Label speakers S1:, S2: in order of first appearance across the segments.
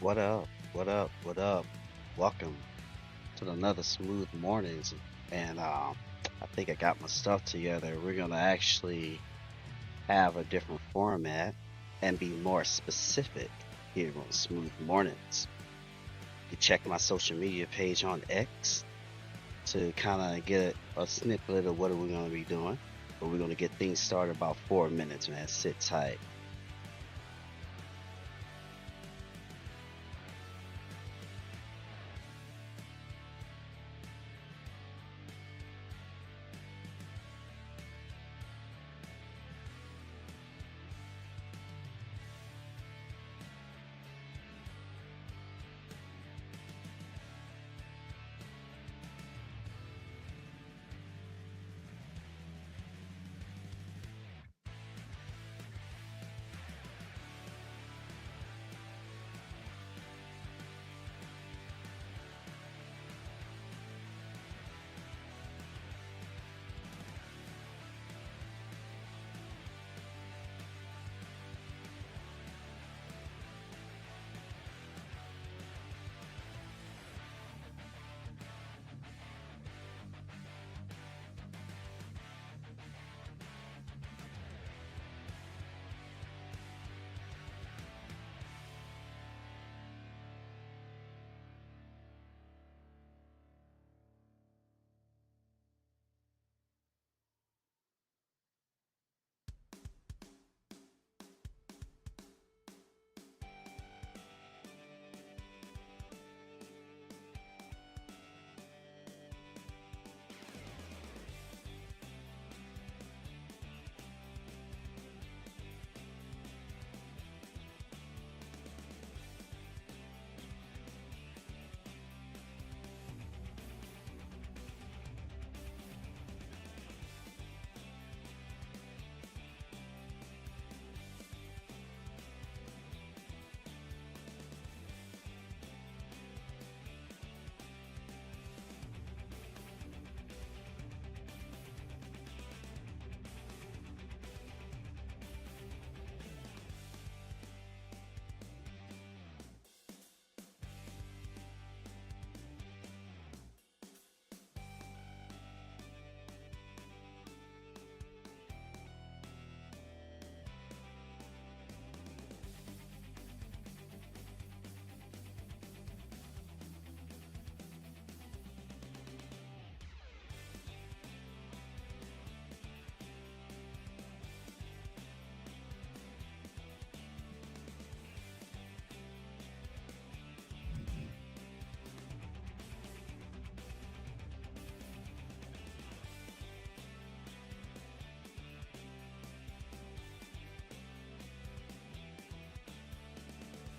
S1: What up? What up? What up? Welcome to another smooth mornings. And I think I got my stuff together. We're gonna actually have a different format and be more specific here on Smooth Mornings. You can check my social media page on X to kind of get a snippet of what are we gonna be doing. But we're gonna get things started about 4 minutes, man. Sit tight.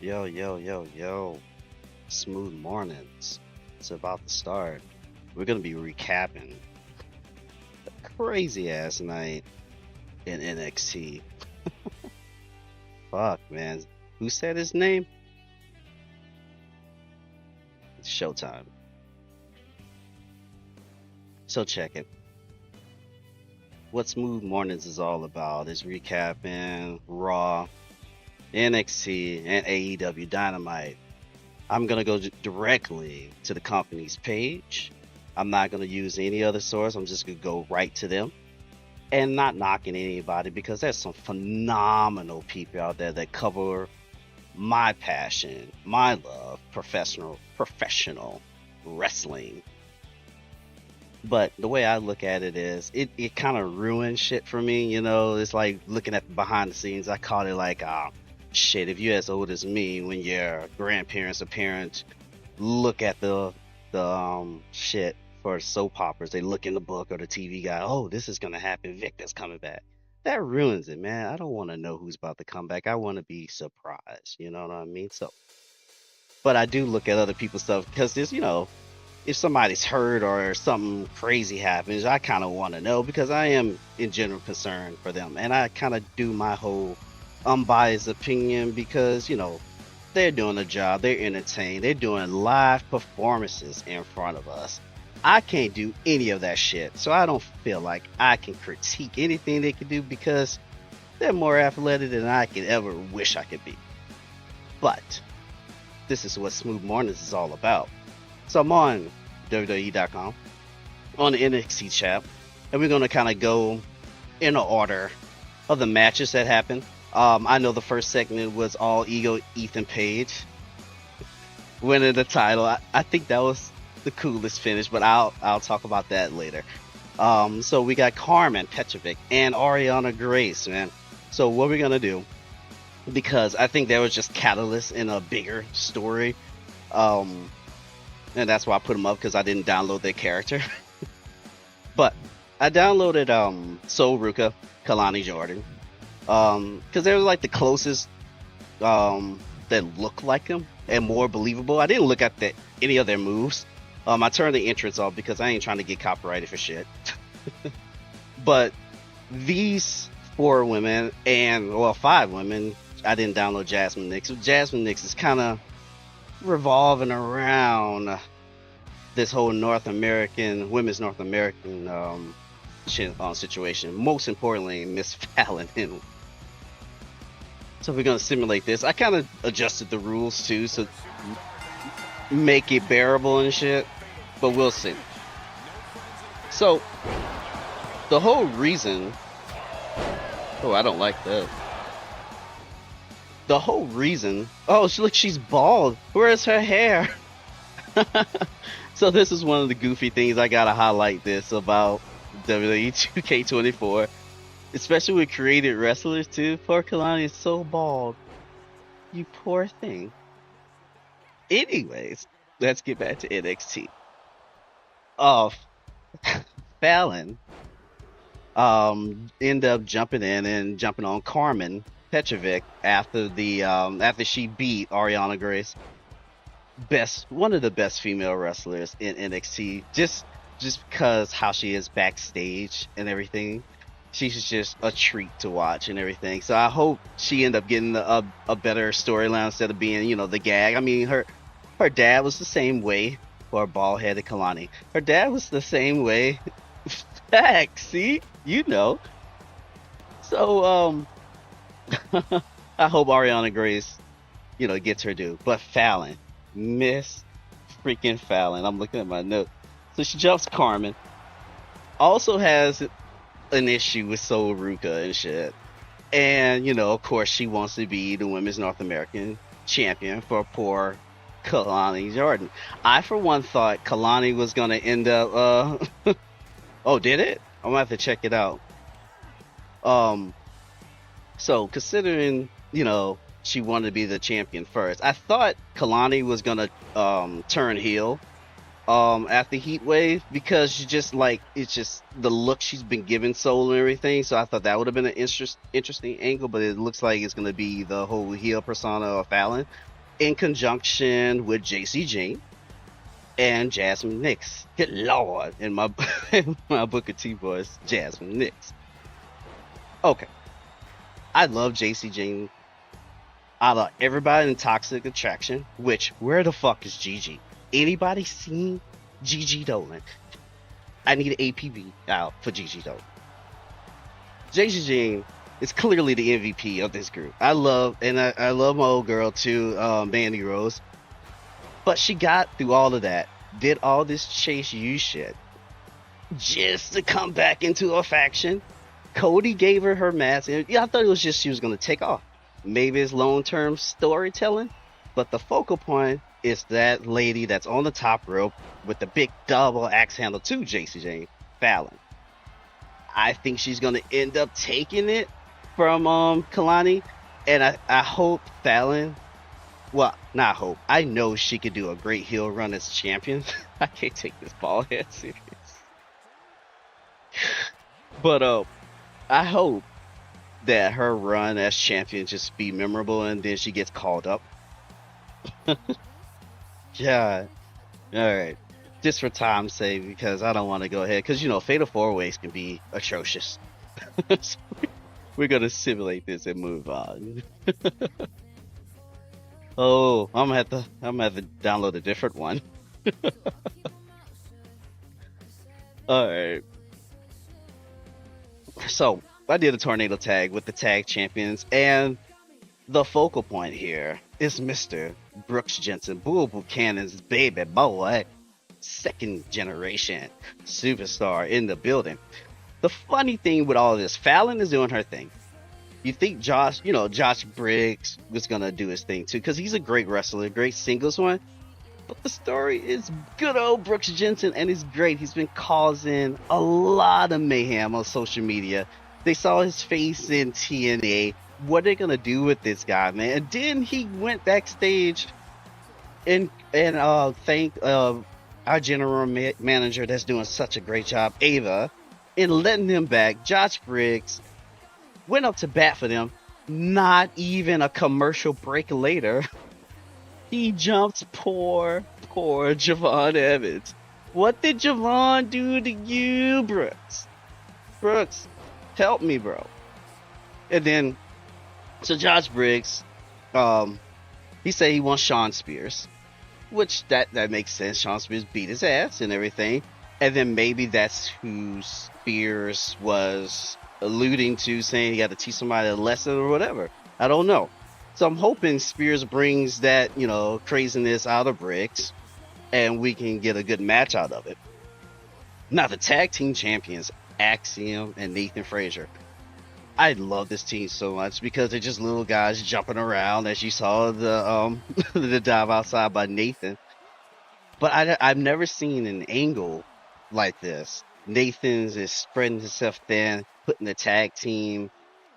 S1: Yo, yo, yo, yo. Smooth mornings. It's about to start. We're gonna be recapping a crazy ass night in NXT. Fuck, man. Who said his name? It's Showtime. So check it. What Smooth Mornings is all about is recapping Raw, NXT, and AEW Dynamite. I'm gonna go directly to the company's page. I'm not gonna use any other source. I'm just gonna go right to them and not knocking anybody because there's some phenomenal people out there that cover my passion, my love, professional wrestling. But the way I look at it is it kind of ruins shit for me, it's like looking at behind the scenes. I call it like shit, if you're as old as me, when your grandparents or parents look at the shit for soap operas, they look in the book or the TV guy, oh, this is gonna happen, Victor's coming back. That ruins it, man. I don't want to know who's about to come back. I want to be surprised. You know what I mean? So, but I do look at other people's stuff because there's, if somebody's hurt or something crazy happens, I kind of want to know because I am in general concerned for them, and I kind of do my whole unbiased opinion because they're doing a job, they're entertained, they're doing live performances in front of us. I can't do any of that shit, so I don't feel like I can critique anything they can do because they're more athletic than I could ever wish I could be. But This is what Smooth Mornings is all about. So I'm on WWE.com on the NXT chat, and we're gonna kind of go in order of the matches that happened. I know the first segment was all ego Ethan Page winning the title. I think that was the coolest finish, but I'll talk about that later. So we got Carmen Petrovic and Ariana Grace, man. So what we're gonna do, because I think there was just catalyst in a bigger story, and that's why I put them up because I didn't download their character. But I downloaded Soul Ruka, Kalani Jordan, because they were like the closest that look like him and more believable. I didn't look at any of their moves. I turned the entrance off because I ain't trying to get copyrighted for shit. But these 4 women and 5 women, I didn't download Jasmine Nix. So Jasmine Nix is kind of revolving around this whole women's North American situation. Most importantly, Miss Fallon. So we're gonna simulate this. I kind of adjusted the rules too, so make it bearable and shit. But we'll see. So the whole reason. Oh, I don't like that. The whole reason. Oh, she's bald. Where's her hair? So this is one of the goofy things I gotta highlight this about WWE 2K24, especially with created wrestlers too. Poor Kalani is so bald. You poor thing. Anyways, let's get back to NXT. Fallon end up jumping in and jumping on Carmen Petrovic after she beat Ariana Grace. One of the best female wrestlers in NXT, just because how she is backstage and everything. She's just a treat to watch and everything. So I hope she end up getting a better storyline instead of being, the gag. I mean, her dad was the same way for bald-headed Kalani. Her dad was the same way. Back, see, So I hope Ariana Grace, gets her due. But Fallon, Miss freaking Fallon. I'm looking at my note. So she jumps Carmen. Also has an issue with Soul Ruka and shit. And, of course, she wants to be the Women's North American champion for poor Kalani Jordan. I, for one, thought Kalani was going to end up... Oh, did it? I'm going to have to check it out. So, considering, she wanted to be the champion first, I thought Kalani was going to turn heel after Heat Wave, because it's just the look she's been giving Soul and everything. So I thought that would have been an interesting angle, but it looks like it's going to be the whole heel persona of Fallon in conjunction with JC Jane and Jasmine Nix. Good lord, in my Booker T voice, Jasmine Nix. Okay, I love JC Jane. I love everybody in Toxic Attraction. Which, where the fuck is Gigi? Anybody seen Gigi Dolan? I need an APB out for Gigi Dolan. JC Jane is clearly the MVP of this group. I love my old girl too, Mandy Rose. But she got through all of that, did all this Chase U shit, just to come back into a faction. Cody gave her mask, and I thought it was just she was going to take off. Maybe it's long-term storytelling, but the focal point is that lady that's on the top rope with the big double axe handle to JC Jane, Fallon. I think she's going to end up taking it from Kalani, and I hope Fallon... Well, not hope. I know she could do a great heel run as champion. I can't take this bald head serious. But I hope that her run as champion just be memorable, and then she gets called up. Yeah. Alright. Just for time's sake, because I don't want to go ahead. Because, Fatal 4-Ways can be atrocious. So we're going to simulate this and move on. Oh, I'm gonna have to download a different one. All right. So I did a tornado tag with the tag champions, and The focal point here is Mr. Brooks Jensen, Bull Buchanan's baby boy, second generation superstar in the building. The funny thing with all this, Fallon is doing her thing. You think Josh Briggs was gonna do his thing too, because he's a great wrestler, great singles one. But the story is good old Brooks Jensen, and it's great. He's been causing a lot of mayhem on social media. They saw his face in TNA. What are they gonna do with this guy, man? And then he went backstage and thanked our general manager that's doing such a great job, Ava, in letting him back. Josh Briggs went up to bat for them. Not even a commercial break later, he jumps poor Javon Evans. What did Javon do to you, Brooks? Brooks, help me, bro. And then, so Josh Briggs, he said he wants Sean Spears, which that makes sense. Sean Spears beat his ass and everything. And then maybe that's who Spears was alluding to, saying he got to teach somebody a lesson or whatever. I don't know. So I'm hoping Spears brings that, craziness out of Briggs, and we can get a good match out of it. Now, the tag team champions, Axiom and Nathan Frazier. I love this team so much because they're just little guys jumping around, as you saw the the dive outside by Nathan. But I've never seen an angle like this. Nathan's is spreading himself thin, putting the tag team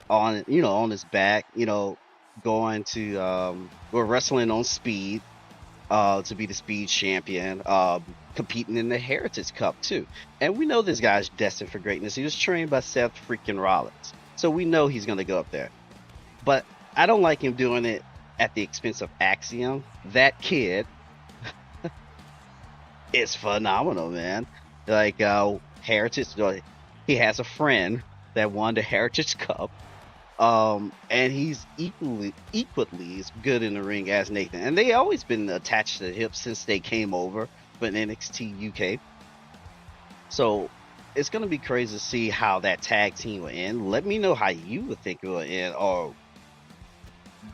S1: on his back, going to or wrestling on speed to be the speed champion, competing in the Heritage Cup too. And we know this guy's destined for greatness. He was trained by Seth freaking Rollins, so we know he's going to go up there. But I don't like him doing it at the expense of Axiom. That kid is phenomenal, man. Like Heritage, he has a friend that won the Heritage Cup. And he's equally as good in the ring as Nathan. And they always been attached to the hip since they came over with NXT UK. So it's gonna be crazy to see how that tag team will end. Let me know how you would think it will end, or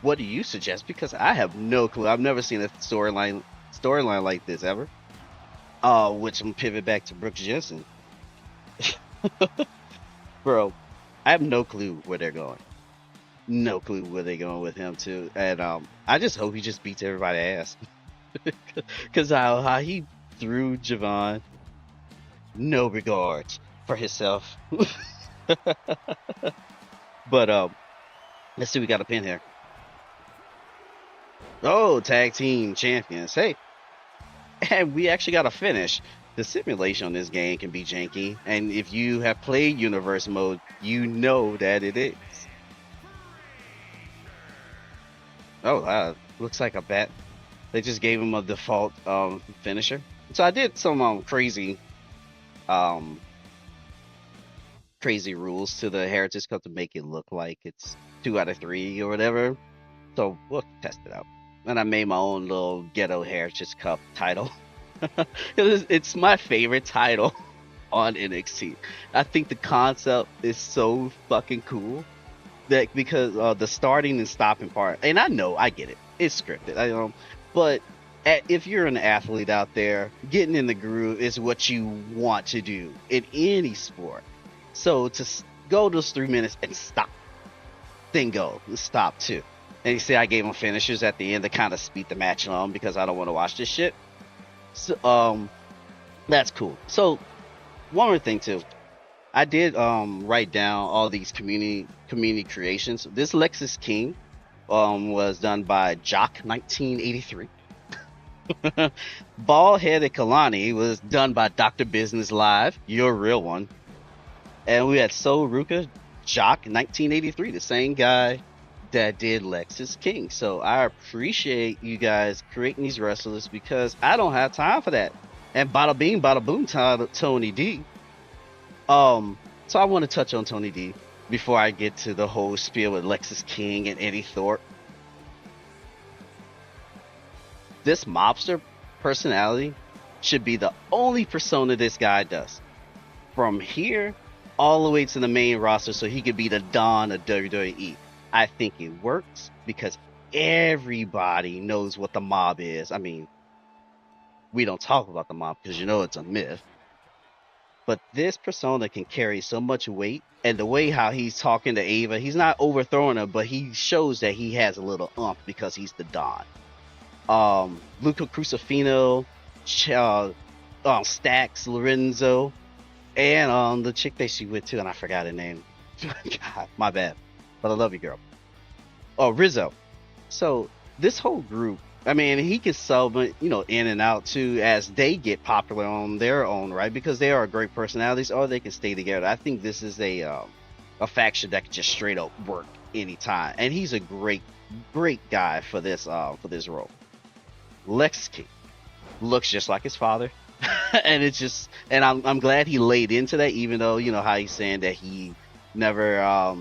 S1: what do you suggest? Because I have no clue. I've never seen a storyline like this ever. Which I'm pivot back to Brooks Jensen. Bro, I have no clue where they're going. No clue where they're going with him too. And I just hope he just beats everybody's ass. Because how he threw Javon, no regards for himself. But let's see, we got a pin here. Oh, tag team champions. Hey, and we actually got a finish. The simulation on this game can be janky, and if you have played Universe Mode, you know that it is. Oh, wow. Looks like a bat. They just gave him a default finisher. So I did some crazy rules to the Heritage Cup to make it look like it's 2 out of 3 or whatever. So we'll test it out. And I made my own little ghetto Heritage Cup title. It's my favorite title on NXT. I think the concept is so fucking cool. That because the starting and stopping part, and I get it, it's scripted, but if you're an athlete out there, getting in the groove is what you want to do in any sport. So to go those 3 minutes and stop, then go and stop too. And you see, I gave them finishers at the end to kind of speed the match along because I don't want to watch this shit. So that's cool. So one more thing too. I did write down all these community creations. This Lexis King was done by Jock 1983. Bald-headed Kalani was done by Dr. Business Live, your real one. And we had Soul Ruka, Jock 1983, the same guy that did Lexis King. So I appreciate you guys creating these wrestlers because I don't have time for that. And bada bing, bada boom, Tony D. So I want to touch on Tony D before I get to the whole spiel with Lexis King and Eddie Thorpe. This mobster personality should be the only persona this guy does. From here all the way to the main roster so he could be the Don of WWE. I think it works because everybody knows what the mob is. I mean, we don't talk about the mob because you know it's a myth, but this persona can carry so much weight. And the way how he's talking to Ava, he's not overthrowing her, but he shows that he has a little umph because he's the Don. Luca Crucifino, Stax Lorenzo, and the chick that she with too, and I forgot her name. God, my bad. But I love you, girl. Oh, Rizzo. So this whole group, I mean, he can sub, in and out too as they get popular on their own, right? Because they are great personalities, or they can stay together. I think this is a faction that can just straight up work anytime, and he's a great guy for this role. Lexis looks just like his father. And it's just, and I'm glad he laid into that, even though how he's saying that he never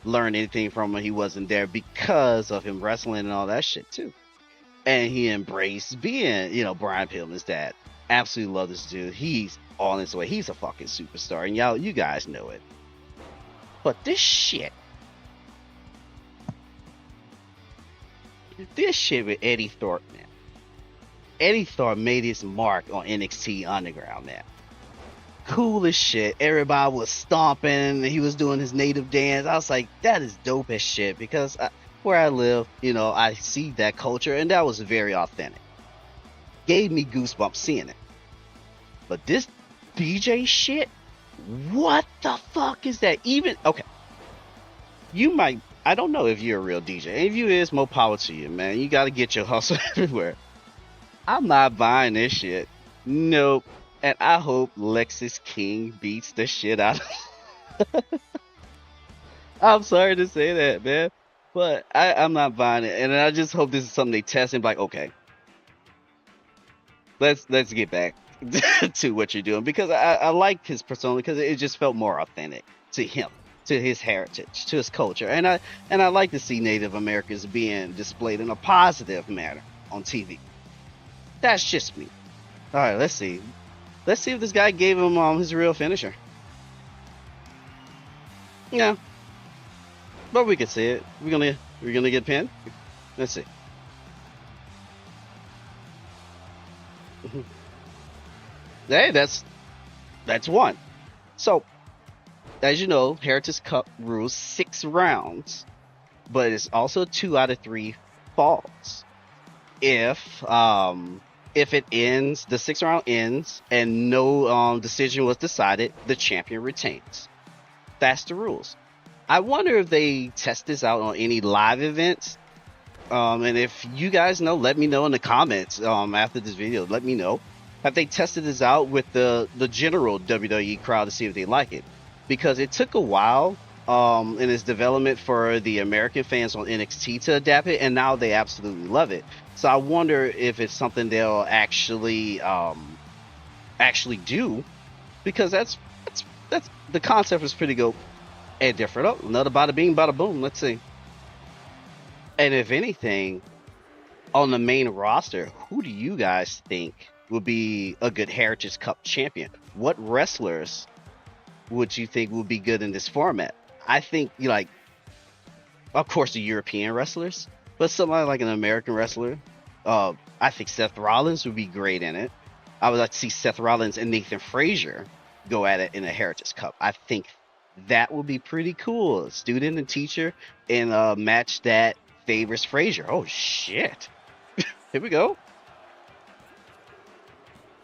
S1: learned anything from him. He wasn't there because of him wrestling and all that shit too. And he embraced being, Brian Pillman's dad. Absolutely love this dude. He's on his way. He's a fucking superstar, and you guys know it. But this shit with Eddie Thorpe, man. Eddie Thorpe made his mark on NXT Underground, man. Cool as shit. Everybody was stomping. He was doing his native dance. I was like, that is dope as shit because where I live, I see that culture, and that was very authentic. Gave me goosebumps seeing it. But this DJ shit, what the fuck is that? Even okay, you might. I don't know if you're a real DJ. If you is, more power to you, man. You got to get your hustle everywhere. I'm not buying this shit. Nope. And I hope Lexis King beats the shit out of. I'm sorry to say that, man, but I'm not buying it, and I just hope this is something they test and be like, okay, let's get back to what you're doing because I like his persona because it just felt more authentic to him, to his heritage, to his culture, and I like to see Native Americans being displayed in a positive manner on TV. That's just me. All right, let's see. Let's see if this guy gave him his real finisher. Yeah, but we could see it. We're gonna get pinned. Let's see. Hey, that's one. So, as you know, Heritage Cup rules 6 rounds, but it's also 2 out of 3 falls. If it ends, the 6th round ends, and no decision was decided, the champion retains. That's the rules. I wonder if they test this out on any live events. And if you guys know, let me know in the comments after this video. Let me know. Have they tested this out with the general WWE crowd to see if they like it? Because it took a while in its development for the American fans on NXT to adapt it, and now they absolutely love it. So I wonder if it's something they'll actually do, because that's the concept is pretty good and different. Oh, another bada bing, bada boom. Let's see. And if anything, on the main roster, who do you guys think would be a good Heritage Cup champion? What wrestlers would you think would be good in this format? I think of course, the European wrestlers, but somebody like an American wrestler. I think Seth Rollins would be great in it. I would like to see Seth Rollins and Nathan Frazier go at it in a Heritage Cup. I think that would be pretty cool. Student and teacher in a match that favors Frazier. Oh shit! Here we go.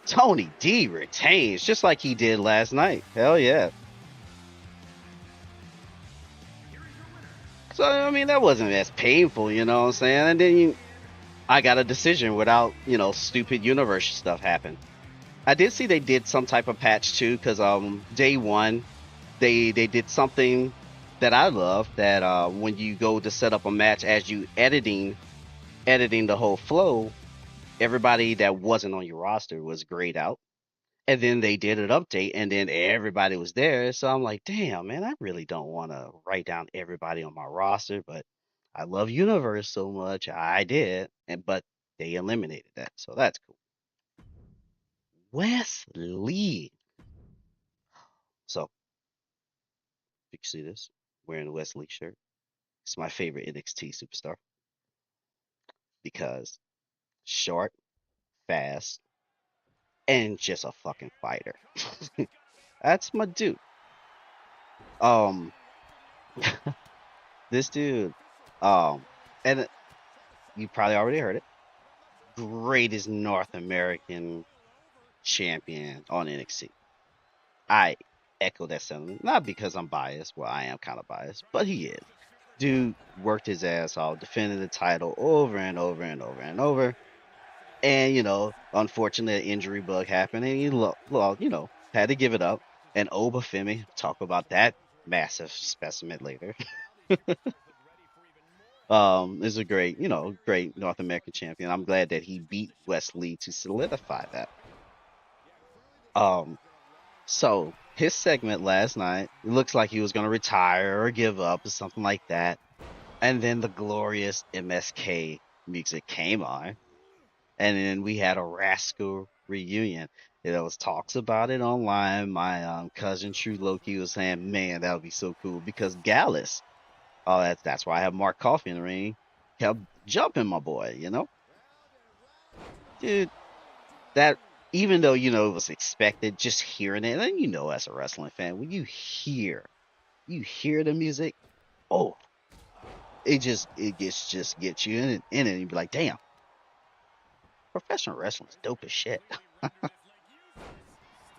S1: Tony D retains just like he did last night. Hell yeah. So I mean that wasn't as painful, you know what I'm saying? And then I got a decision without, stupid universe stuff happen. I did see they did some type of patch too, because day one they did something that I love, that when you go to set up a match, as you editing the whole flow, everybody that wasn't on your roster was grayed out. And then they did an update, and then everybody was there. So I'm like, damn, man, I really don't want to write down everybody on my roster, but I love Universe so much, I did. But they eliminated that, so that's cool. Wes Lee. So you can see this wearing the Wes Lee shirt. He's my favorite NXT superstar because short, fast, and just a fucking fighter. That's my dude. Um, this dude, um, and you probably already heard it. Greatest North American champion on NXT. I echo that sentiment, not because I'm biased. Well, I am kind of biased, but he is. Dude worked his ass off, defended the title over and over and over and over. And, unfortunately, an injury bug happened and had to give it up. And Obafemi, talk about that massive specimen later, is a great North American champion. I'm glad that he beat Wes Lee to solidify that. Um, so his segment last night, it looks like he was going to retire or give up or something like that. And then the glorious MSK music came on. And then we had a Rascal reunion. There was talks about it online. My cousin True Loki was saying, "Man, that would be so cool," because Gallus. Oh, that's why I have Mark Coffey in the ring. Kept jumping, my boy. Dude. That even though it was expected, just hearing it, and as a wrestling fan, when you hear the music, oh, it just gets you in it, and you be like, damn, professional wrestling is dope as shit.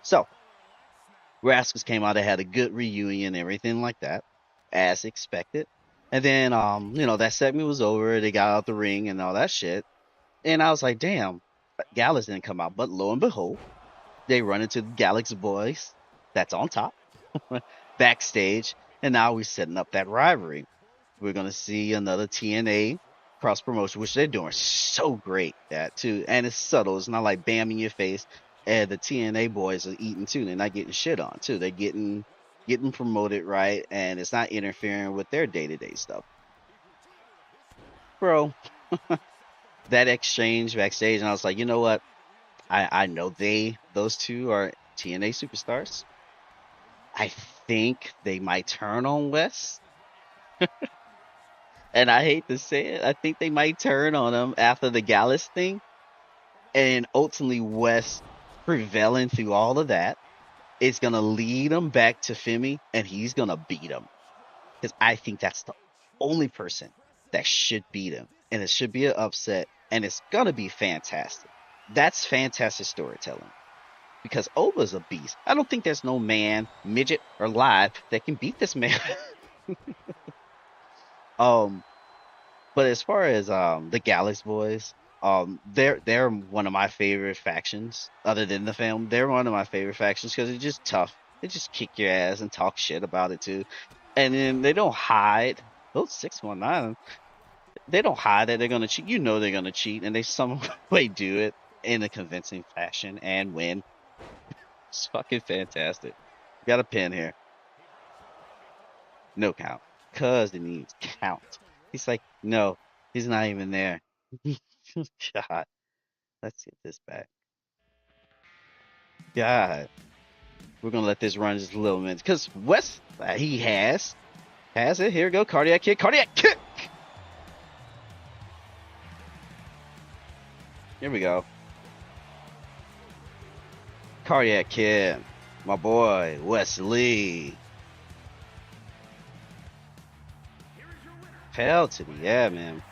S1: So Rascals came out, they had a good reunion, everything like that, as expected. And then that segment was over, they got out the ring and all that shit. And I was like, damn, Gallus didn't come out. But lo and behold, they run into the Galaxy Boys that's on top backstage. And now we're setting up that rivalry. We're going to see another TNA cross promotion, which they're doing so great at too. And it's subtle. It's not like bam in your face. And the TNA boys are eating too. They're not getting shit on too. They're getting promoted right. And it's not interfering with their day-to-day stuff. Bro, that exchange backstage. And I was like, you know what? I know those two are TNA superstars. I think they might turn on Wes. And I hate to say it, I think they might turn on him after the Gallus thing. And ultimately, Wes prevailing through all of that is going to lead him back to Femi, and he's going to beat him. Because I think that's the only person that should beat him. And it should be an upset, and it's going to be fantastic. That's fantastic storytelling. Because Oba's a beast. I don't think there's no man, midget, or live that can beat this man. But as far as the Galaxy Boys, they're one of my favorite factions. Other than the film, they're one of my favorite factions because they're just tough. They just kick your ass and talk shit about it too, and then they don't hide. Those 619, they don't hide that they're gonna cheat. They're gonna cheat, and they some way do it in a convincing fashion and win. It's fucking fantastic. Got a pin here. No count. Cause it needs count. He's like, no, he's not even there. God. Let's get this back. God. We're gonna let this run just a little minute. Cause Wes, he has it. Here we go. Cardiac kick. Here we go. Cardiac kick. My boy, Wes Lee. Hell to me, yeah, man.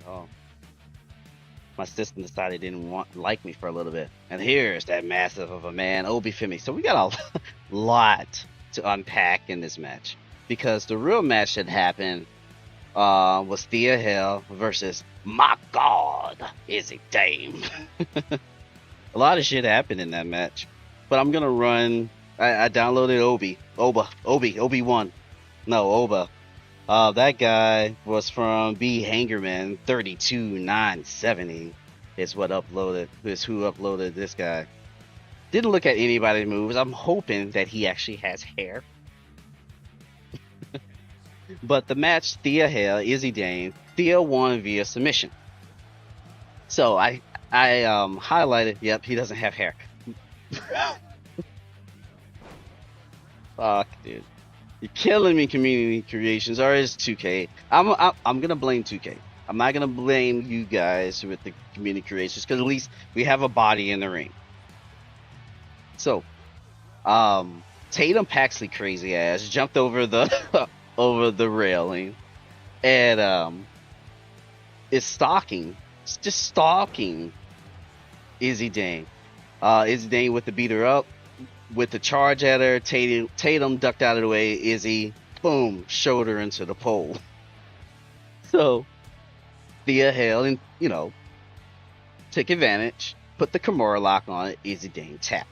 S1: Oh, my sister decided didn't like me for a little bit, and here's that massive of a man, Obafemi. So we got a lot to unpack in this match because the real match that happened was Thea Hell versus my God, is it Dame? A lot of shit happened in that match, but I'm gonna run. I downloaded Obi-Wan. No, Oba. That guy was from B Hangerman 32970 is who uploaded this guy. Didn't look at anybody's moves. I'm hoping that he actually has hair. But the match, Thea Hell, Izzy Dane, Thea won via submission. So I highlighted. Yep, he doesn't have hair. Fuck, dude. You're killing me, community creations, or is 2K? I'm gonna blame 2K. I'm not gonna blame you guys with the community creations because at least we have a body in the ring. So, um, Tatum Paxley crazy ass jumped over the over the railing and is stalking, just stalking Izzy Dane. Izzy Dane with the beater up, with the charge at her. Tatum ducked out of the way. Izzy, boom, shoulder into the pole. So Thea held and took advantage, put the Kimura lock on it. Izzy Dane tap.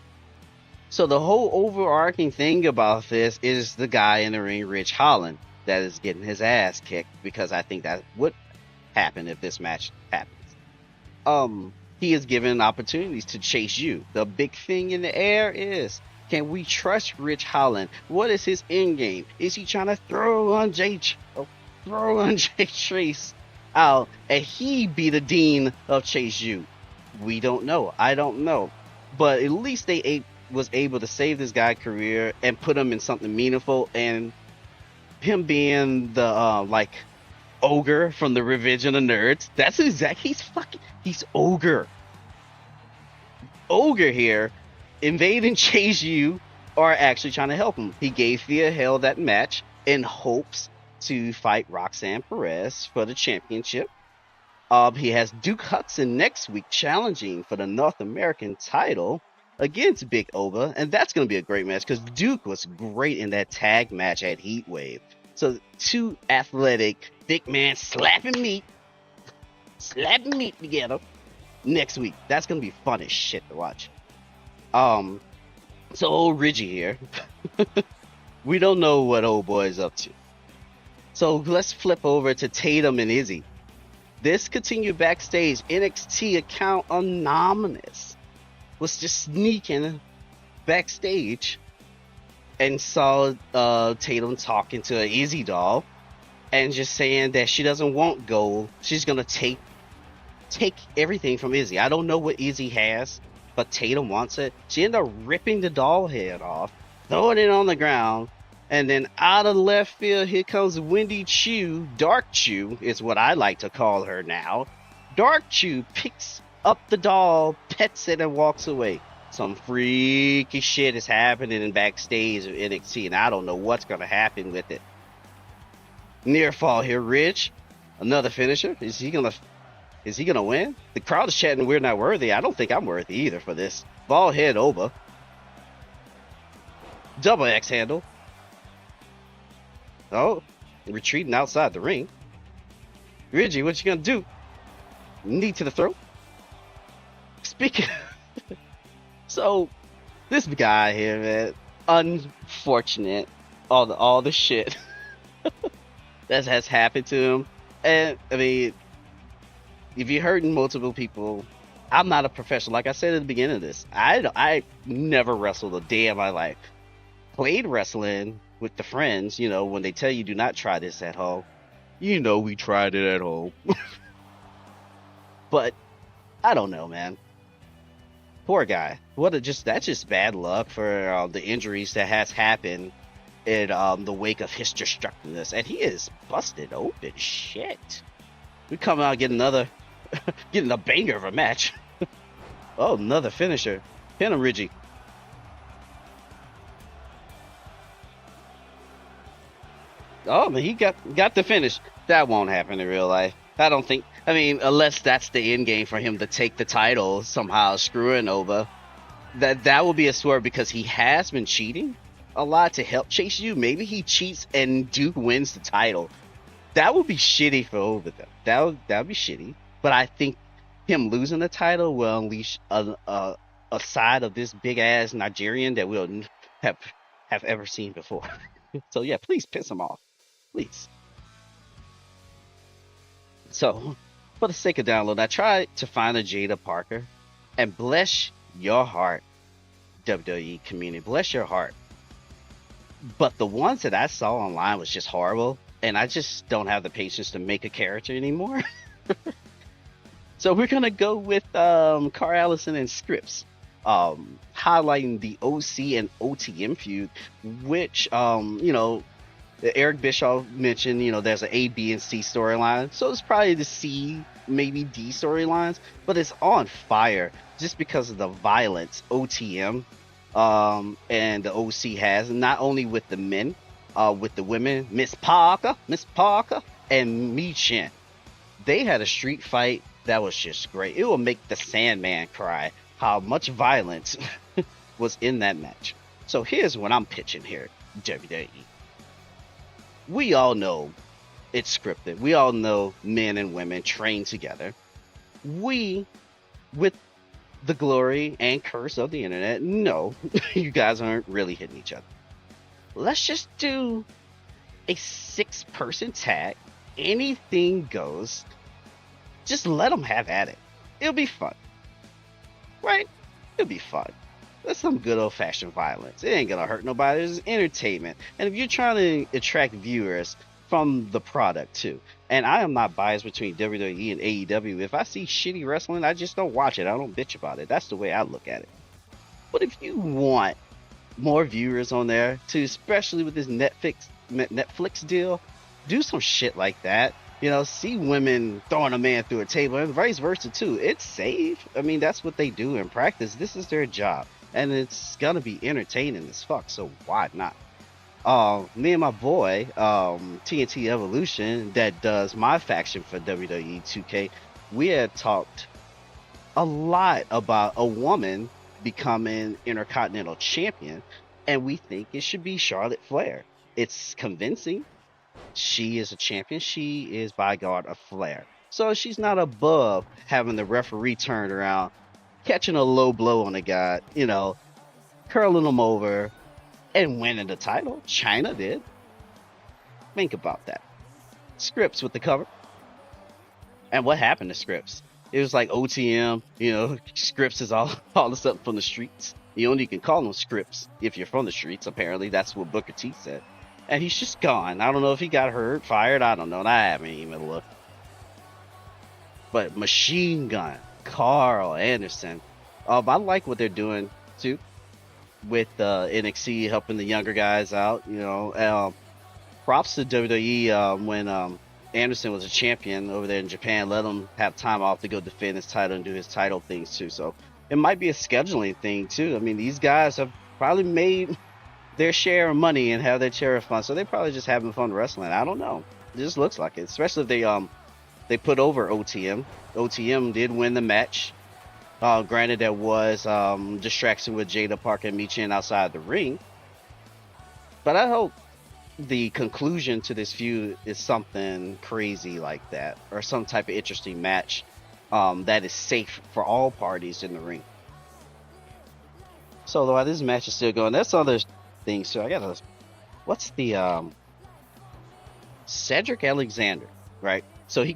S1: So the whole overarching thing about this is the guy in the ring, Rich Holland, that is getting his ass kicked because I think that would happen if this match happens. He is given opportunities to chase you. The big thing in the air is, can we trust Rich Holland? What is his end game? Is he trying to throw on Jay Trace out and he be the dean of Chase U? We don't know. I don't know. But at least they was able to save this guy's career and put him in something meaningful, and him being the ogre from the Revenge of the Nerds. That's exactly he's ogre here, invading Chase U, are actually trying to help him. He gave Thea Hell that match in hopes to fight Roxanne Perez for the championship. He has Duke Hudson next week challenging for the North American title against Big Oba, and that's going to be a great match because Duke was great in that tag match at Heatwave. So two athletic big men slapping meat together next week. That's going to be fun as shit to watch. So old Ridgy here. We don't know what old boy is up to. So let's flip over to Tatum and Izzy. This continued backstage. NXT account Anonymous was just sneaking backstage and saw Tatum talking to an Izzy doll and just saying that she doesn't want gold. She's gonna take everything from Izzy. I don't know what Izzy has, but Tatum wants it. She ended up ripping the doll head off, throwing it on the ground, and then out of left field, here comes Wendy Chu. Dark Chu is what I like to call her now. Dark Chu picks up the doll, pets it, and walks away. Some freaky shit is happening in backstage of NXT, and I don't know what's going to happen with it. Near fall here, Rich. Another finisher. Is he gonna win? The crowd is chatting we're not worthy. I don't think I'm worthy either for this. Ball head over. Double X handle. Oh, retreating outside the ring. Reggie, what you gonna do? Knee to the throat. Speaking. So, this guy here, man, unfortunate. All the shit that has happened to him, and I mean, if you're hurting multiple people, I'm not a professional. Like I said at the beginning of this, I never wrestled a day of my life. Played wrestling with the friends, when they tell you do not try this at home. We tried it at home. But I don't know, man. Poor guy. That's just bad luck for the injuries that has happened in the wake of his destructiveness, and he is busted open. Shit. We come out getting a banger of a match. Oh, another finisher. Pin him, Reggie. Oh, man, he got the finish. That won't happen in real life. I don't think. I mean, unless that's the end game for him to take the title somehow, screwing over. That will be a swerve because he has been cheating a lot to help Chase U. Maybe he cheats and Duke wins the title. That would be shitty for over them. That would be shitty. But I think him losing the title will unleash a side of this big ass Nigerian that we'll have ever seen before. So yeah, please piss him off, please. So, for the sake of download, I tried to find a Jada Parker, and bless your heart, WWE community, bless your heart. But the ones that I saw online was just horrible, and I just don't have the patience to make a character anymore. So we're gonna go with Carl Allison and Scripps, highlighting the OC and OTM feud, which Eric Bischoff mentioned, there's an A, B, and C storyline. So it's probably the C, maybe D storylines, but it's on fire just because of the violence OTM and the OC has, not only with the men, with the women, Miss Parker, and Mi Chen. They had a street fight that was just great. It will make the Sandman cry how much violence was in that match. So here's what I'm pitching here, WWE. We all know it's scripted. We all know men and women train together. We, with the glory and curse of the internet, know you guys aren't really hitting each other. Let's just do a 6-person tag. Anything goes. Just let them have at it. It'll be fun. Right? It'll be fun. That's some good old-fashioned violence. It ain't gonna hurt nobody. It's entertainment. And if you're trying to attract viewers from the product too, and I am not biased between WWE and AEW. If I see shitty wrestling, I just don't watch it. I don't bitch about it. That's the way I look at it. But if you want more viewers on there too, especially with this Netflix deal, do some shit like that. See women throwing a man through a table and vice versa too. It's safe. I mean, that's what they do in practice. This is their job. And it's gonna be entertaining as fuck, so why not? Me and my boy, TNT Evolution, that does my faction for WWE 2K, we had talked a lot about a woman becoming Intercontinental Champion, and we think it should be Charlotte Flair. It's convincing. She is a champion. She is, by God, a Flair. So she's not above having the referee turned around, catching a low blow on a guy, curling him over, and winning the title. China did. Think about that. Scripps with the cover. And what happened to Scripps? It was like OTM, Scripps is all of a sudden from the streets. You only can call them Scripps if you're from the streets, apparently. That's what Booker T said. And he's just gone. I don't know if he got hurt, fired, I don't know. I haven't even looked. But Machine Gun, Carl Anderson. I like what they're doing too with NXT helping the younger guys out. Props to WWE when Anderson was a champion over there in Japan. Let him have time off to go defend his title and do his title things too. So it might be a scheduling thing too. I mean, these guys have probably made their share of money and have their share of fun, so they're probably just having fun wrestling. I don't know. It just looks like it, especially if they put over OTM. OTM did win the match. Granted, there was distraction with Jada Parker and Mi Chen outside the ring, but I hope the conclusion to this feud is something crazy like that, or some type of interesting match that is safe for all parties in the ring. So while this match is still going, there's other things. So I gotta. What's the Cedric Alexander, right? So he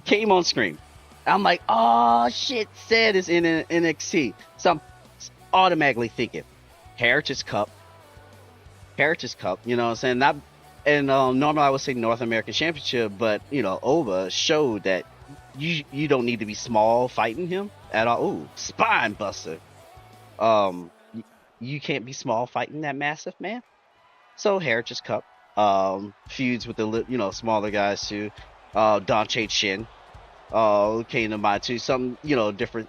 S1: came on screen. I'm like, oh shit, Ced is in NXT. So I'm automatically thinking, Heritage Cup. You know what I'm saying? Not, and normally I would say North American Championship, but Ova showed that you don't need to be small fighting him at all. Ooh, spine buster. You can't be small fighting that massive man. So Heritage Cup feuds with the smaller guys too. Dante Chin came to mind too. Some different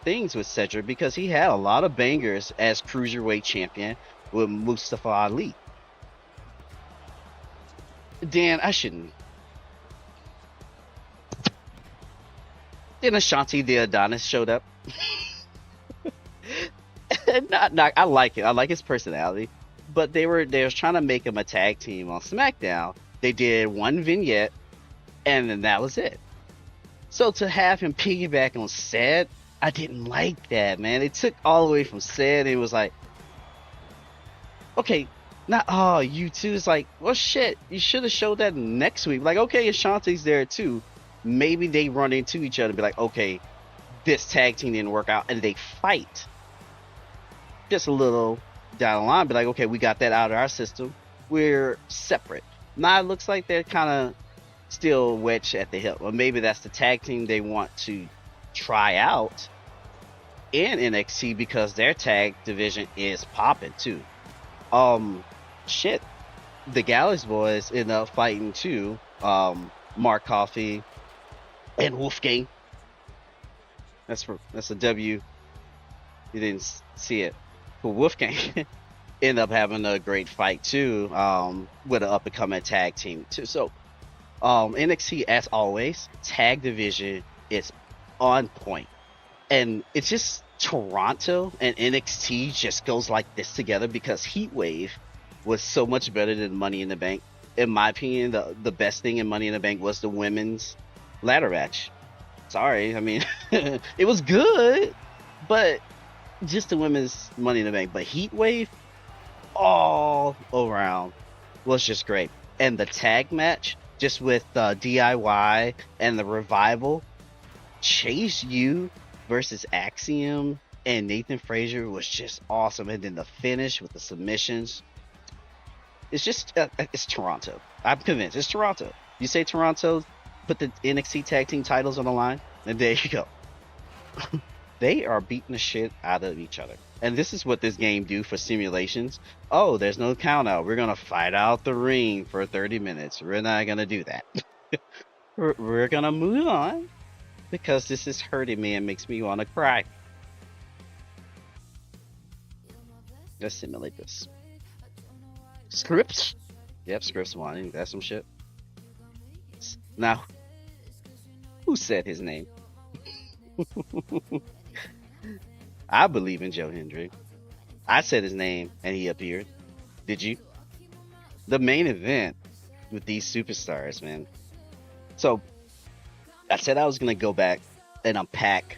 S1: things with Cedric, because he had a lot of bangers as cruiserweight champion with Mustafa Ali. Dan, I shouldn't. Then Ashanti the Adonis showed up. Not, I like it. I like his personality, but they were trying to make him a tag team on SmackDown. They did one vignette, and then that was it. So to have him piggyback on Ced, I didn't like that, man. It took all the way from Ced, and it was like, okay, not you two. It's like, well, shit, you should have showed that next week. Like, okay, Ashanti's there too. Maybe they run into each other and be like, okay, this tag team didn't work out, and they fight. Just a little down the line, be like, okay, we got that out of our system. We're separate. Now it looks like they're kind of still wedged at the hip. Or maybe that's the tag team they want to try out in NXT because their tag division is popping too. Um, shit, the Gallus boys end up fighting too. Mark Coffey and Wolfgang. That's a W. You didn't see it. But Wolfgang end up having a great fight too. With an up and coming tag team too. So NXT, as always, tag division is on point. And it's just Toronto and NXT just goes like this together because Heatwave was so much better than Money in the Bank. In my opinion, the best thing in Money in the Bank was the women's ladder match. Sorry, I mean, it was good, but just the women's Money in the Bank. But Heatwave, all around, was just great. And the tag match, just with DIY and the Revival, Chase U versus Axiom and Nathan Frazier was just awesome. And then the finish with the submissions. It's just, it's Toronto. I'm convinced. It's Toronto. You say Toronto, put the NXT tag team titles on the line, and there you go. They are beating the shit out of each other. And this is what this game do for simulations. Oh, there's no count out. We're going to fight out the ring for 30 minutes. We're not going to do that. We're going to move on because this is hurting me and makes me want to cry. Let's simulate this. Scripts. Yep, Scripts wanting. That's some shit. Now, who said his name? I believe in Joe Hendry. I said his name and he appeared. Did you? The main event with these superstars, man. So, I said I was going to go back and unpack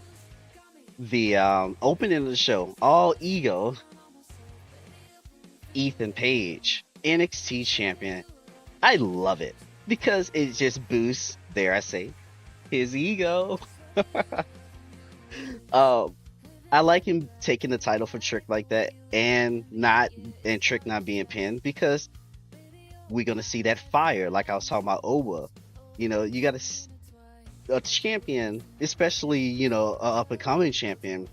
S1: the opening of the show. All ego. Ethan Page, NXT champion. I love it because it just boosts, dare I say, his ego. I like him taking the title for Trick like that and Trick not being pinned because we're gonna see that fire like I was talking about Oba. You know, you got a champion, especially, you know, a up and coming champion.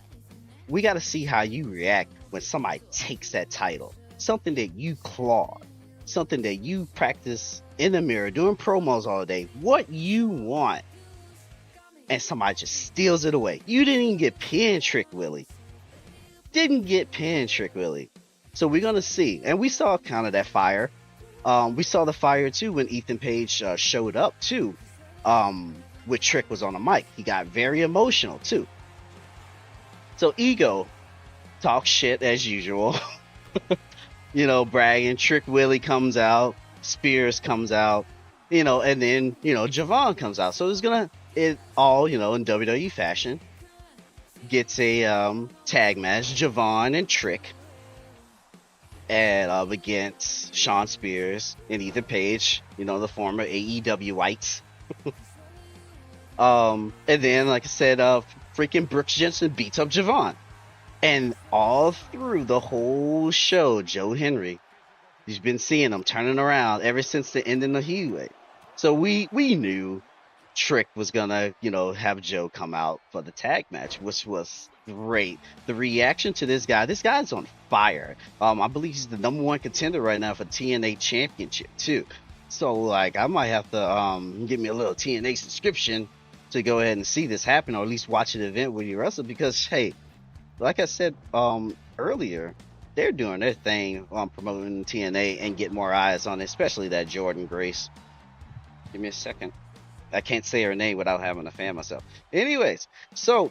S1: We got to see how you react when somebody takes that title. Something that you clawed, something that you practice in the mirror, doing promos all day, what you want, and somebody just steals it away. You didn't even get pinned, Trick Willie. Didn't get pinned, Trick Willie. So we're going to see. And we saw kind of that fire. We saw the fire, too, when Ethan Page showed up, too. With Trick was on the mic. He got very emotional, too. So Ego talks shit as usual. You know, bragging. Trick Willie comes out. Spears comes out. You know, and then, you know, Javon comes out. So it all, you know, in WWE fashion, gets a tag match. Javon and Trick. And against Sean Spears and Ethan Page. You know, the former AEW whites. And then, like I said, freaking Brooks Jensen beats up Javon. And all through the whole show, Joe Hendry, you've been seeing him turning around ever since the ending of Heatwave. So we knew Trick was gonna, you know, have Joe come out for the tag match, which was great. The reaction to this guy's on fire. I believe he's the #1 contender right now for TNA Championship too. So like, I might have to get me a little TNA subscription to go ahead and see this happen, or at least watch an event when you wrestle, because hey, like I said earlier, they're doing their thing on promoting TNA and get more eyes on it, especially that Jordan Grace. Give me a second. I can't say her name without having to fan myself. Anyways, so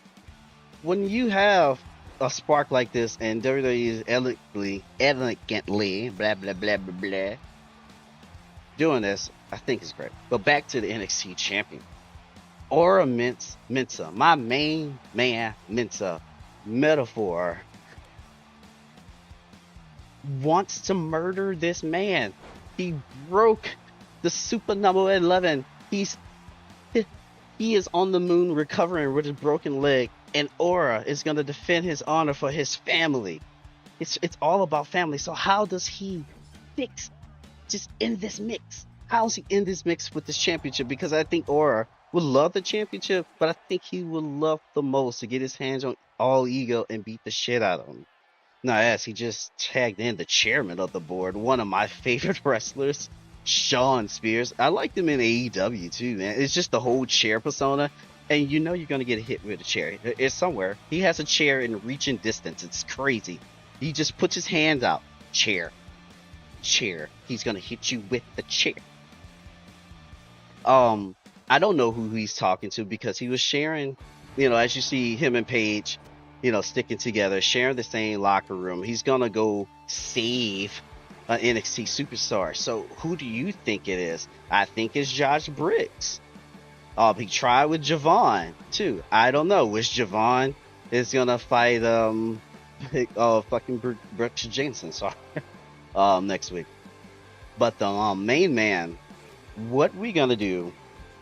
S1: when you have a spark like this and WWE is elegantly, blah, blah, blah, blah, blah, doing this, I think is great. But back to the NXT champion. Aura Mensa, my main man Mensa, metaphor, wants to murder this man. He broke the super number 11. He is on the moon recovering with his broken leg, and Aura is going to defend his honor for his family. It's all about family. So how does he fix, just in this mix, how's he in this mix with this championship? Because I think Aura would love the championship, but I think he would love the most to get his hands on all ego and beat the shit out of him. Now, as he just tagged in the chairman of the board, one of my favorite wrestlers, Shawn Spears. I liked him in AEW too, man. It's just the whole chair persona. And you know you're going to get hit with a chair. It's somewhere. He has a chair in reaching distance. It's crazy. He just puts his hand out. Chair. Chair. He's going to hit you with the chair. I don't know who he's talking to because he was sharing, as you see him and Paige, sticking together, sharing the same locker room. He's gonna go save an NXT superstar. So who do you think it is? I think it's Josh Briggs. He tried with Javon too. I don't know which Javon is gonna fight fucking Brooks Jensen. Sorry, next week. But the main man, what we gonna do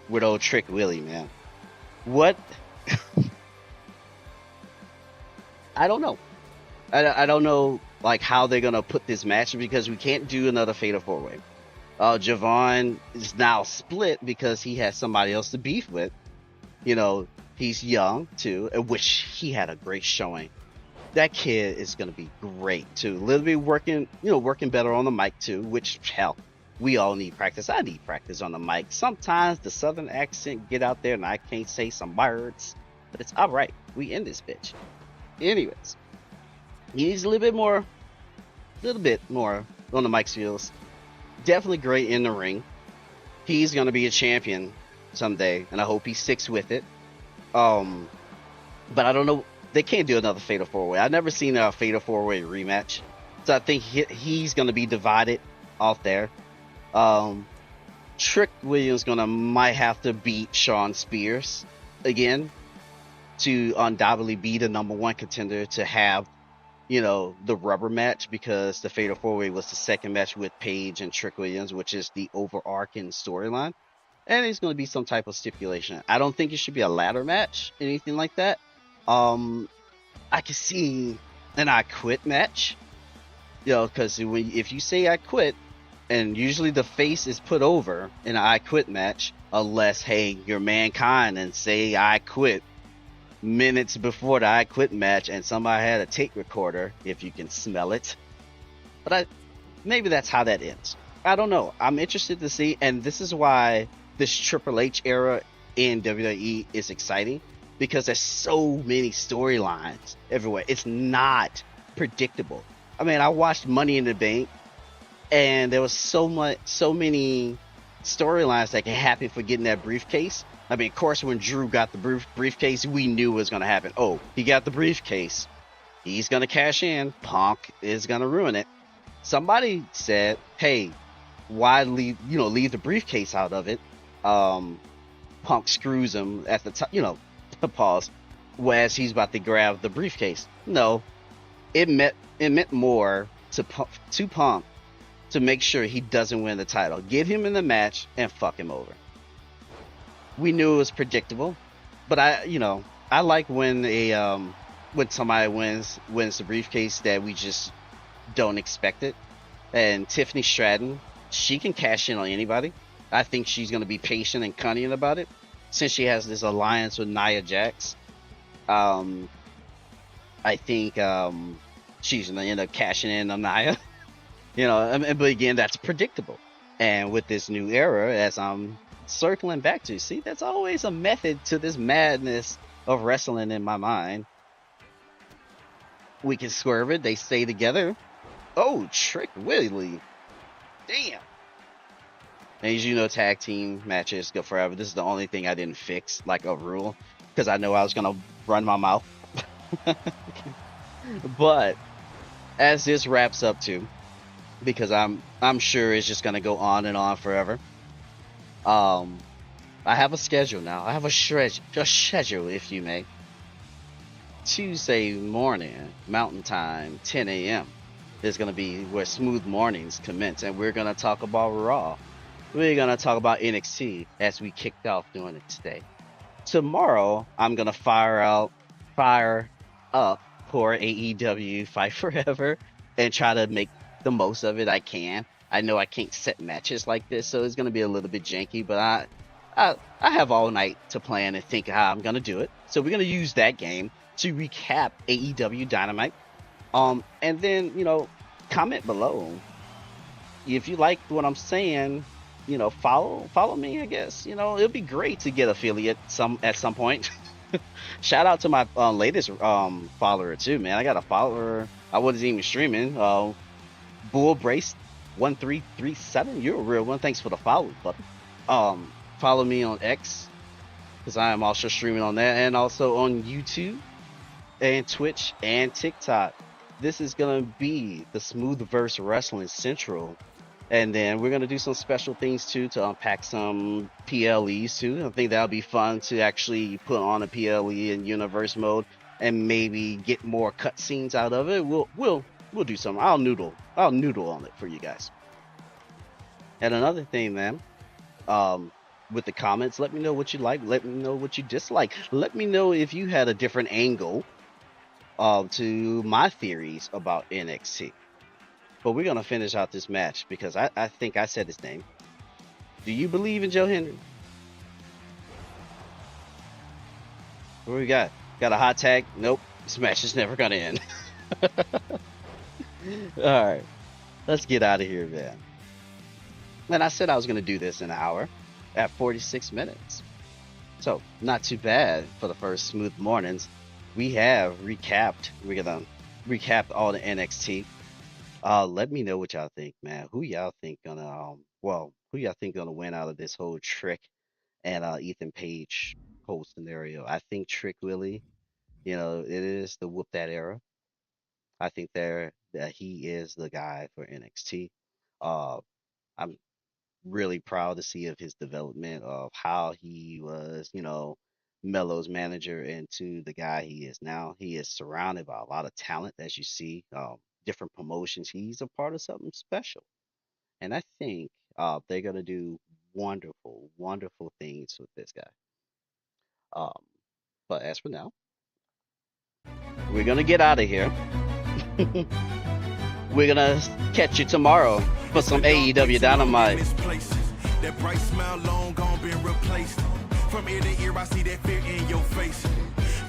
S1: with old Trick Willie, man? What? I don't know. I don't know like how they're gonna put this match because we can't do another Fatal 4-Way. Javon is now split because he has somebody else to beef with. He's young too, which he had a great showing. That kid is gonna be great too. A little bit working better on the mic too, which hell, we all need practice. I need practice on the mic. Sometimes the southern accent get out there and I can't say some words, but it's all right. We in this bitch. Anyways, he needs a little bit more on the mic skills. Definitely great in the ring. He's gonna be a champion someday, and I hope he sticks with it. But I don't know. They can't do another Fatal 4-Way. I've never seen a Fatal 4-Way rematch, so I think he's gonna be divided off there. Trick Williams might have to beat Shawn Spears again to undoubtedly be the number one contender to have, the rubber match, because the Fatal 4-Way was the second match with Paige and Trick Williams, which is the overarching storyline. And it's going to be some type of stipulation. I don't think it should be a ladder match, anything like that. I can see an I quit match, because if you say I quit, and usually the face is put over in an I quit match, unless, hey, you're Mankind and say I quit minutes before the I quit match and somebody had a tape recorder, if you can smell it. But maybe that's how that ends. I don't know. I'm interested to see, and this is why this Triple H era in WWE is exciting, because there's so many storylines everywhere. It's not predictable. I mean, I watched Money in the Bank, and there was so many storylines that can happen for getting that briefcase. I mean, of course, when Drew got the briefcase, we knew it was going to happen. Oh, he got the briefcase. He's going to cash in. Punk is going to ruin it. Somebody said, hey, why leave the briefcase out of it? Punk screws him at the top, pause, whereas he's about to grab the briefcase. No, it meant more to Punk to make sure he doesn't win the title. Get him in the match and fuck him over. We knew it was predictable, but I like when when somebody wins the briefcase that we just don't expect it. And Tiffany Stratton, she can cash in on anybody. I think she's going to be patient and cunning about it, since she has this alliance with Nia Jax. I think she's going to end up cashing in on Nia. But again, that's predictable. And with this new era, as I'm circling back to, see, that's always a method to this madness of wrestling in my mind. We can swerve it. They stay together. Oh, Trick Willie. Damn. And as you know, tag team matches go forever. This is the only thing I didn't fix, like a rule, because I know I was going to run my mouth. But as this wraps up too, because I'm sure it's just going to go on and on forever. I have a schedule now. I have a schedule, if you may. Tuesday morning, Mountain Time, 10 a.m. is going to be where Smooth Mornings commence, and we're going to talk about Raw. We're going to talk about NXT as we kicked off doing it today. Tomorrow, I'm going to fire up for AEW Fight Forever and try to make the most of it I can. I know I can't set matches like this, so it's gonna be a little bit janky. But I have all night to plan and think how I'm gonna do it. So we're gonna use that game to recap AEW Dynamite. And then comment below if you like what I'm saying. Follow me. I guess it'll be great to get affiliate at some point. Shout out to my latest follower too, man. I got a follower. I wasn't even streaming. Bull Brace 1337. You're a real one. Thanks for the follow, buddy. Follow me on X because I am also streaming on that, and also on YouTube and Twitch and TikTok. This is gonna be the Smoothverse Wrestling Central, and then we're gonna do some special things too to unpack some PLEs too. I think that'll be fun to actually put on a PLE in universe mode and maybe get more cutscenes out of it. We'll do something. I'll noodle on it for you guys. And another thing, man, with the comments, let me know what you like. Let me know what you dislike. Let me know if you had a different angle to my theories about NXT. But we're gonna finish out this match because I think I said his name. Do you believe in Joe Henry? What we got? Got a hot tag? Nope. This match is never gonna end. All right, let's get out of here, man. And I said I was gonna do this in an hour at 46 minutes. So not too bad for the first smooth mornings. We have recapped. We're gonna recap all the NXT. Let me know what y'all think, man. Who y'all think gonna win out of this whole Trick and Ethan Page whole scenario? I think Trick really, it is the whoop that era. I think that he is the guy for NXT. I'm really proud to see of his development of how he was, Melo's manager into the guy he is now. He is surrounded by a lot of talent, as you see, different promotions. He's a part of something special, and I think they're gonna do wonderful, wonderful things with this guy. Um, but as for now, we're gonna get out of here. We're gonna catch you tomorrow for some AEW Dynamite.
S2: That bright smile long gone been replaced. From ear to ear, I see that fear in your face.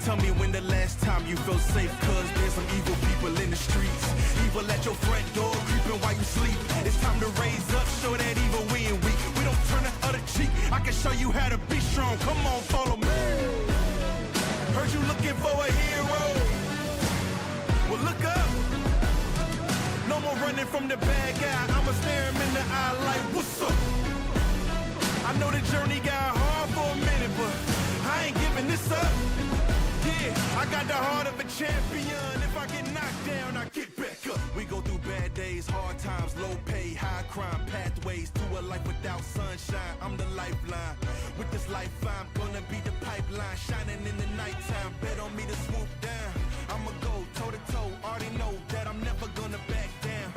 S2: Tell me when the last time you felt safe, cause there's some evil people in the streets. Evil at your front door, creeping while you sleep. It's time to raise up, show that evil we ain't weak. We don't turn the other cheek. I can show you how to be strong. Come on, follow me. Heard you looking for a hero. Well, look up. No more running from the bad guy. I'ma stare him in the eye like, what's up? I know the journey got hard for a minute, but I ain't giving this up. Yeah, I got the heart of a champion. If I get knocked down, I get back up. We go through bad days, hard times, low pay, high crime, pathways to a life without sunshine. I'm the lifeline. With this life, I'm gonna be the pipeline, shining in the nighttime. Bet on me to swoop down. I'ma go toe to toe. Already know that I'm never gonna back down.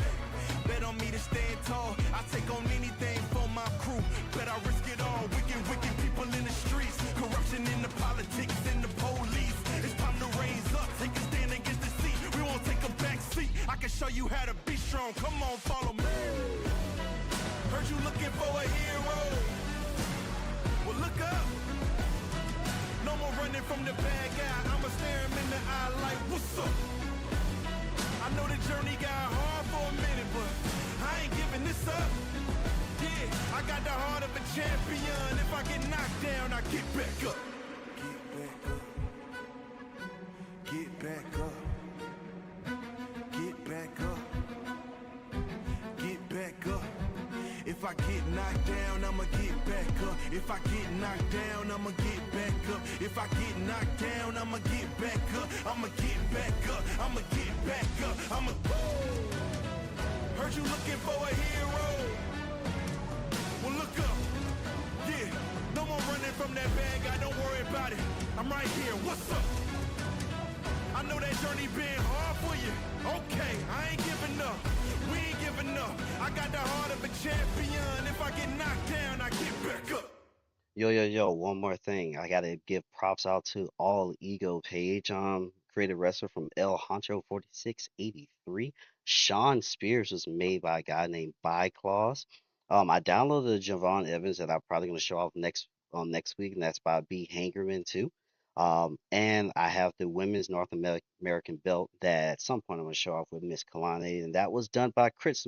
S2: Bet on me to stand tall. I take on anything for my crew. Bet I risk it all. Wicked people in the streets. Corruption in the politics and the police. It's time to raise up. Take a stand against the seat. We won't take a back seat. I can show you how to be strong. Come on, follow me. Heard you looking for a hero. Well, look up. No more running from the bad guy. I'ma stare him in the eye like, what's up? I know the journey got hard for a minute, but I ain't giving this up. Yeah, I got the heart of a champion. If I get knocked down, I get back up. Get back up. Get back up. Get back up. If I get knocked down, I'ma get back up. If I get knocked down, I'ma get back up. If I get knocked down, I'ma get back up. I'ma get back up. I'ma get back up. Heard you looking for a hero. Well, look up. Yeah, no more running from that bad guy. Don't worry about it. I'm right here. What's up? I know that journey been hard for you. Okay, I ain't giving up. We ain't giving up. I got the heart of a champion. If I get knocked down, I get back up.
S1: Yo, one more thing. I gotta give props out to all Ego Page created wrestler from El Honcho 4683. Sean Spears was made by a guy named By Claus. I downloaded the Javon Evans that I'm probably going to show off next week, and that's by B Hangerman too. And I have the women's North American belt that at some point I'm going to show off with Miss Kalani, and that was done by Chris